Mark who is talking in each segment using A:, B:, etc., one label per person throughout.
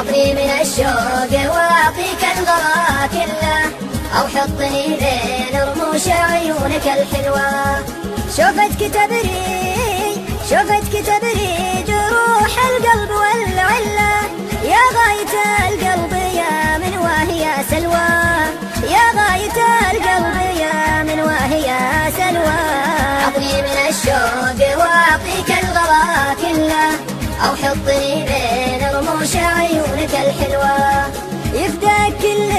A: عطني من الشوق واعطيك الغلا كله، او حطني بين رموش عيونك الحلوة. شوفتك تبري جروح القلب والعلة، يا غاية القلب يا من وهي سلوى، يا غاية القلب يا من وهي سلوى. عطني من الشوق واعطيك الغلا كله، او حطني بين رموش عيونك الحلوة. يفداك كل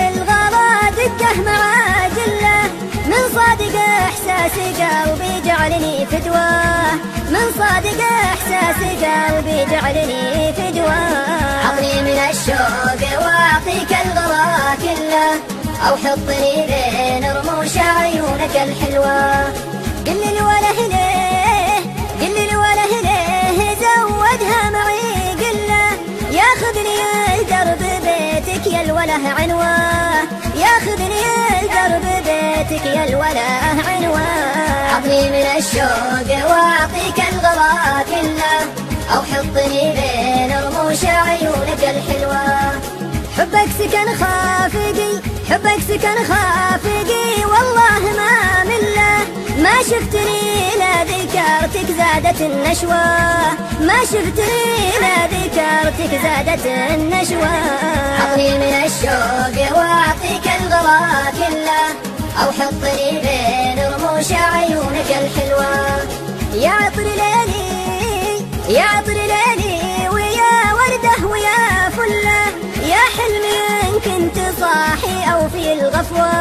A: الغلا دقه مع جله، من صادق احساس قلبي جعلني فدواه، من صادق احساس قلبي جعلني فدواه. عطني من الشوق واعطيك الغلا كله، او حطني بين رموش عيونك الحلوة. قل الوله ليه زودها معي قله، ياخذني درب بيتك يا الوله عنواه، ياخذني درب بيتك يا الوله عنواه. عطني من الشوق واعطيك الغلا كله، او حطني بين رموش عيونك الحلوة. حبك سكن خافقي والله ما مله، ما شفتني لا ذكرتك زادت النشوة، ما شفتني لا ذكرتك زادت النشوة. عطني من الشوق واعطيك الغلا كله، او حطني بين رموش عيونك الحلوة. يا عطر ليلي ويا ورده ويا فله، يا حلمي ان كنت صاحي او في الغفوة،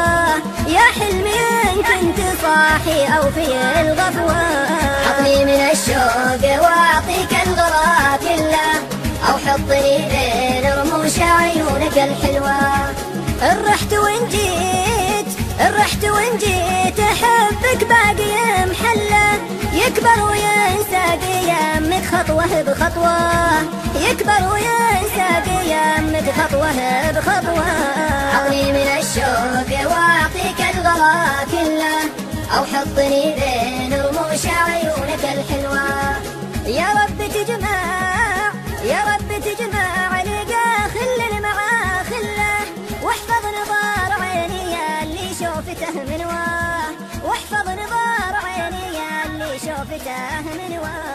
A: يا حلمي ان كنت صاحي او في الغفوة. عطني من الشوق واعطيك الغلا كله، او حطني بين رموش عيونك الحلوة. الرحت وان جيت احبك باقي محله، يكبر وينسى قيامك خطوة بخطوة، يكبر وينسى قيامك خطوة بخطوة. عطني من الشوق واعطيك الغلا كله، او حطني بين رموش عيونك الحلوة. يا رب تجمع لقى خل مع خله، واحفظ نظار عيني يا اللي شوفته منواه، واحفظ نظار عيني يا اللي شوفته منواه.